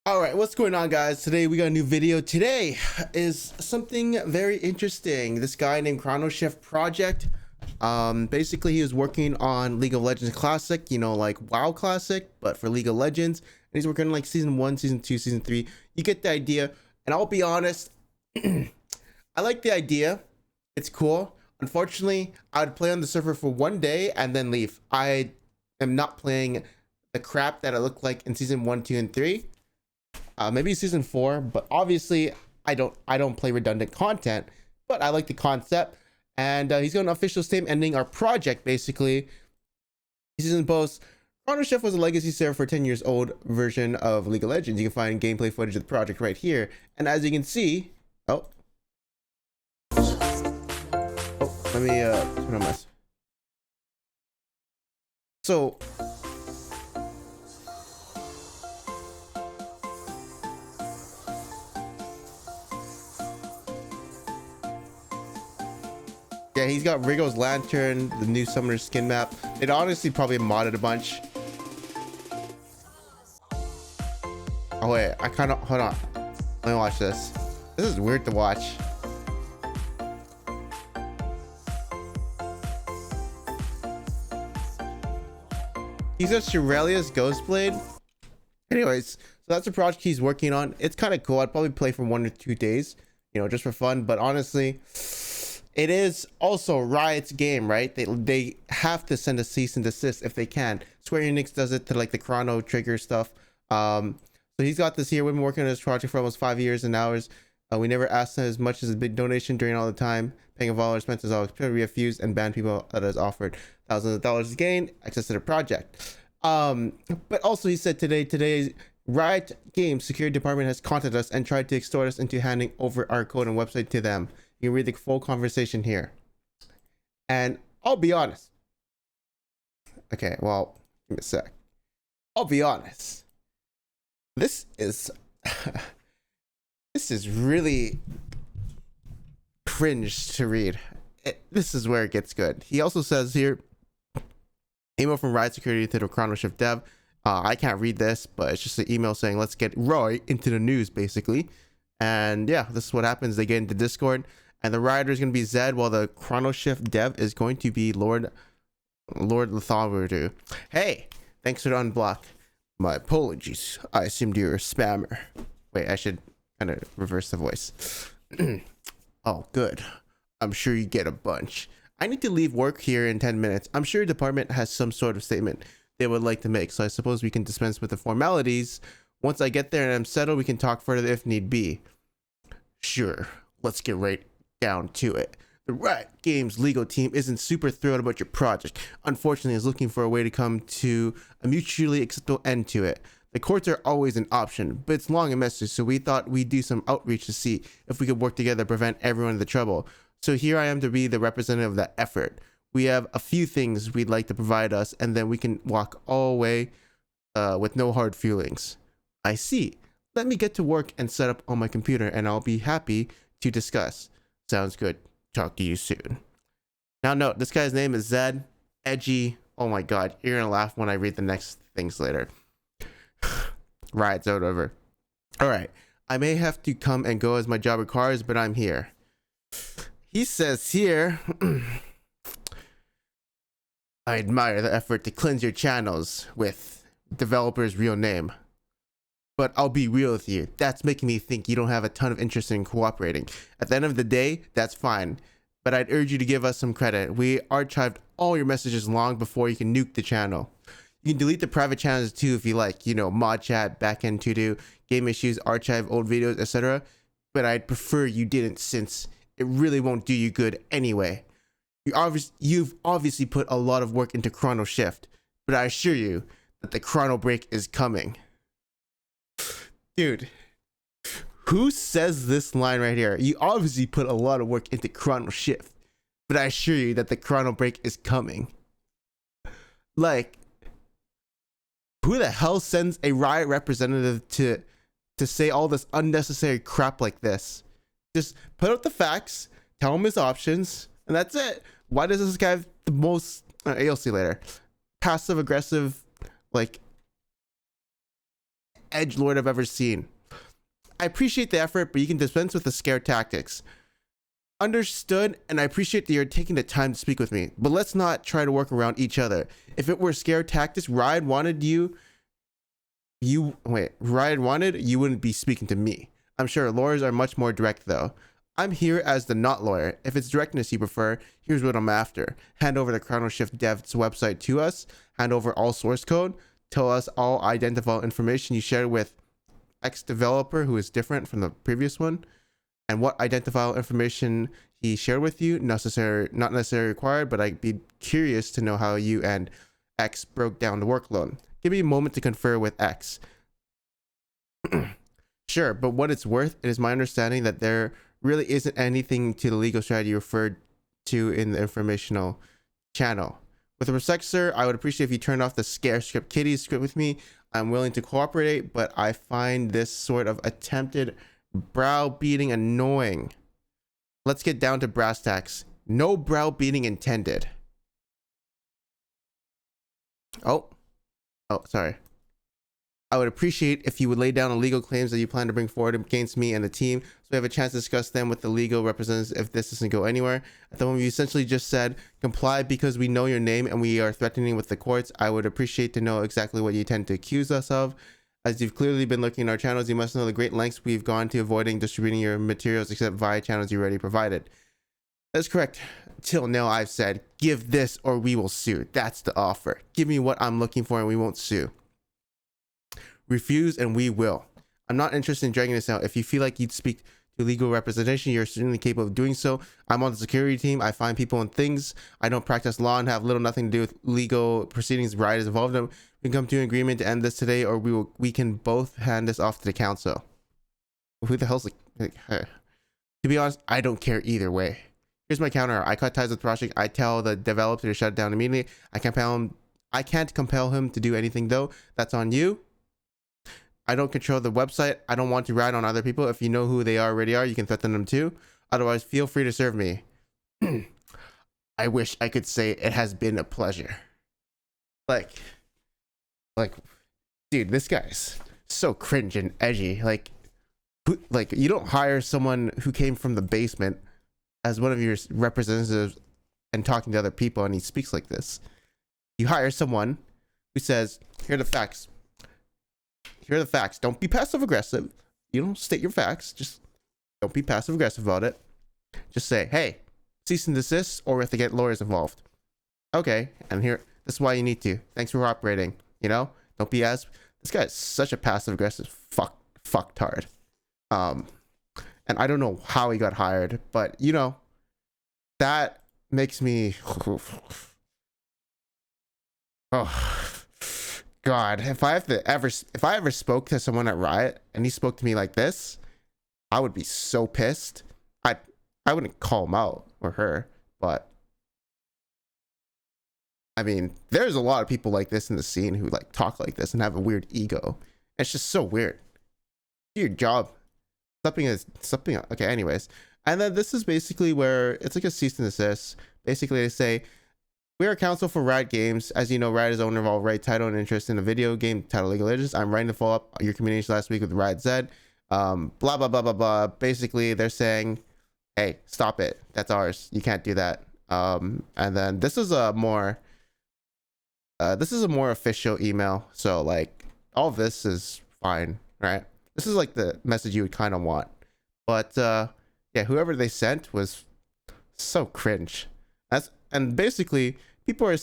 All right, what's going on, guys? Today we got a new video. Today is something very interesting. This guy named Chef Project. Basically he was working on League of Legends Classic, you know, like WoW Classic, but for League of Legends. And he's working on like season 1, season 2, season 3. You get the idea. And I'll be honest, I like the idea. It's cool. Unfortunately, I would play on the server for one day and then leave. I am not playing the crap that it looked like in season 1, 2, and 3. Maybe season 4, but obviously I don't play redundant content, but I like the concept. And he's got an official statement ending our project. Basically, season post, Chef was a legacy server for 10 years old version of League of Legends. You can find gameplay footage of the project right here, and as you can see, let me turn on this. So yeah, he's got Rigo's Lantern, the new Summoner skin map. It honestly probably modded a bunch. Oh wait, I kind of, hold on. Let me watch this. This is weird to watch. He's got Shirelia's Ghostblade. Anyways, so that's the project he's working on. It's kind of cool. I'd probably play for 1 or 2 days, you know, just for fun. But honestly, it is also Riot's game, right? They have to send a cease and desist if they can. Square Enix does it to like the Chrono Trigger stuff. So he's got this here. We've been working on this project for almost 5 years and hours. We never asked as much as a big donation during all the time. Paying of all our expenses, always refused and banned people that has offered thousands of dollars to gain access to the project. But also he said today's Riot Games security department has contacted us and tried to extort us into handing over our code and website to them. You can read the full conversation here. And I'll be honest. Okay, well, give me a sec. I'll be honest. This is this is really cringe to read. This is where it gets good. He also says here, email from Riot Security to the Chrono Shift dev. I can't read this, but it's just an email saying let's get right into the news, basically. And yeah, this is what happens. They get into Discord, and the Rioter is going to be Zed, while the Chrono Shift dev is going to be Lord Lethalverdu. Hey, thanks for the unblock. My apologies. I assumed you were a spammer. Wait, I should kind of reverse the voice. Oh, good. I'm sure you get a bunch. I need to leave work here in 10 minutes. I'm sure your department has some sort of statement they would like to make, so I suppose we can dispense with the formalities. Once I get there and I'm settled, we can talk further if need be. Sure, let's get right down to it. The Riot Games legal team isn't super thrilled about your project. Unfortunately, is looking for a way to come to a mutually acceptable end to it. The courts are always an option, but it's long and messy, so we thought we'd do some outreach to see if we could work together to prevent everyone the trouble. So here I am to be the representative of that effort. We have a few things we'd like to provide us, and then we can walk all the way with no hard feelings. I see. Let me get to work and set up on my computer, and I'll be happy to discuss. Sounds good. Talk to you soon. Now note, this guy's name is Zed. Edgy. Oh my god, you're gonna laugh when I read the next things later. Riot's over. Alright, I may have to come and go as my job requires, but I'm here. He says here, I admire the effort to cleanse your channels with developer's real name. But I'll be real with you, that's making me think you don't have a ton of interest in cooperating. At the end of the day, that's fine. But I'd urge you to give us some credit. We archived all your messages long before you can nuke the channel. You can delete the private channels too if you like, you know, mod chat, backend to do, game issues, archive old videos, etc. But I'd prefer you didn't, since it really won't do you good anyway. You've obviously put a lot of work into Chrono Shift, but I assure you that the Chrono Break is coming. Dude, who says this line right here? You obviously put a lot of work into Chrono Shift, but I assure you that the Chrono Break is coming. Like, who the hell sends a Riot representative to say all this unnecessary crap like this? Just put out the facts, tell him his options, and that's it. Why does this guy have the most, you'll see later, passive aggressive, like, edgelord I've ever seen. I appreciate the effort, but you can dispense with the scare tactics. Understood, and I appreciate that you're taking the time to speak with me, but let's not try to work around each other. If it were scare tactics, Riot wanted, you wouldn't be speaking to me. I'm sure lawyers are much more direct though. I'm here as the not lawyer. If it's directness you prefer, here's what I'm after. Hand over the ChronoShift dev's website to us, hand over all source code, tell us all identifiable information you shared with X developer who is different from the previous one, and what identifiable information he shared with you. Not necessarily required, but I'd be curious to know how you and X broke down the workload. Give me a moment to confer with X. Sure, but what it's worth, it is my understanding that there really isn't anything to the legal strategy referred to in the informational channel. With respect, sir, I would appreciate if you turned off the scare script kitties script with me. I'm willing to cooperate, but I find this sort of attempted browbeating annoying. Let's get down to brass tacks. No browbeating intended. Oh, sorry. I would appreciate if you would lay down the legal claims that you plan to bring forward against me and the team, so we have a chance to discuss them with the legal representatives if this doesn't go anywhere. At the moment, you essentially just said, comply because we know your name and we are threatening with the courts. I would appreciate to know exactly what you intend to accuse us of. As you've clearly been looking at our channels, you must know the great lengths we've gone to avoiding distributing your materials except via channels you already provided. That's correct. Till now, I've said, give this or we will sue. That's the offer. Give me what I'm looking for and we won't sue. Refuse and we will. I'm not interested in dragging this out. If you feel like you'd speak to legal representation, you're certainly capable of doing so. I'm on the security team. I find people and things. I don't practice law and have little nothing to do with legal proceedings. Riot is involved in. We can come to an agreement to end this today, or we can both hand this off to the council. Who the hell's like hey. To be honest, I don't care either way. Here's my counter. I cut ties with the project. I tell the developer to shut it down immediately. I can't compel him to do anything though. That's on you. I don't control the website. I don't want to rat on other people. If you know who they already are, you can threaten them too. Otherwise, feel free to serve me. I wish I could say it has been a pleasure. Like, dude, this guy's so cringe and edgy. Like, you don't hire someone who came from the basement as one of your representatives and talking to other people, and he speaks like this. You hire someone who says, "Here are the facts. Here are the facts. Don't be passive aggressive. You don't state your facts. Just don't be passive aggressive about it. Just say, hey, cease and desist, or we have to get lawyers involved. Okay, and here, this is why you need to. Thanks for cooperating. You know, don't be as. This guy is such a passive aggressive fucktard. And I don't know how he got hired, but you know, that makes me. Oh. God, if I ever spoke to someone at Riot and he spoke to me like this, I would be so pissed. I wouldn't call him out or her, but I mean, there's a lot of people like this in the scene who like talk like this and have a weird ego. It's just so weird. Do your job. Something. Okay, anyways, and then this is basically where it's like a cease and desist. Basically, they say, we are counsel for Riot Games. As you know, Riot is owner of all right title and interest in the video game title League of Legends. I'm writing to follow up your communication last week with Riot Z. Blah, blah, blah, blah, blah. Basically, they're saying, hey, stop it. That's ours. You can't do that. And then this is a more official email. So like all of this is fine, right? This is like the message you would kind of want. But yeah, whoever they sent was so cringe. And basically, people are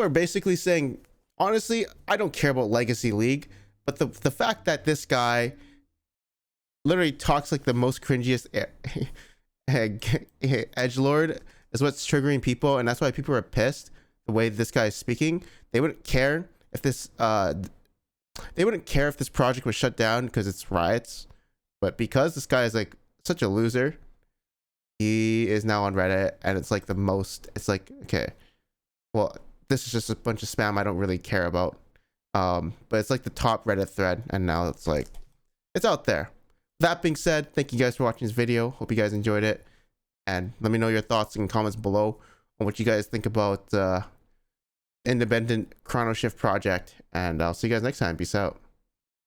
basically saying, honestly, I don't care about Legacy League, but the fact that this guy literally talks like the most cringiest edgelord is what's triggering people, and that's why people are pissed the way this guy is speaking. They wouldn't care if this project was shut down because it's Riots, but because this guy is like such a loser, he is now on Reddit, and it's like it's like, okay, well, this is just a bunch of spam I don't really care about. But it's like the top Reddit thread, and now it's like, it's out there. That being said, thank you guys for watching this video. Hope you guys enjoyed it, and let me know your thoughts and comments below on what you guys think about independent chrono shift project, and I'll see you guys next time. Peace out.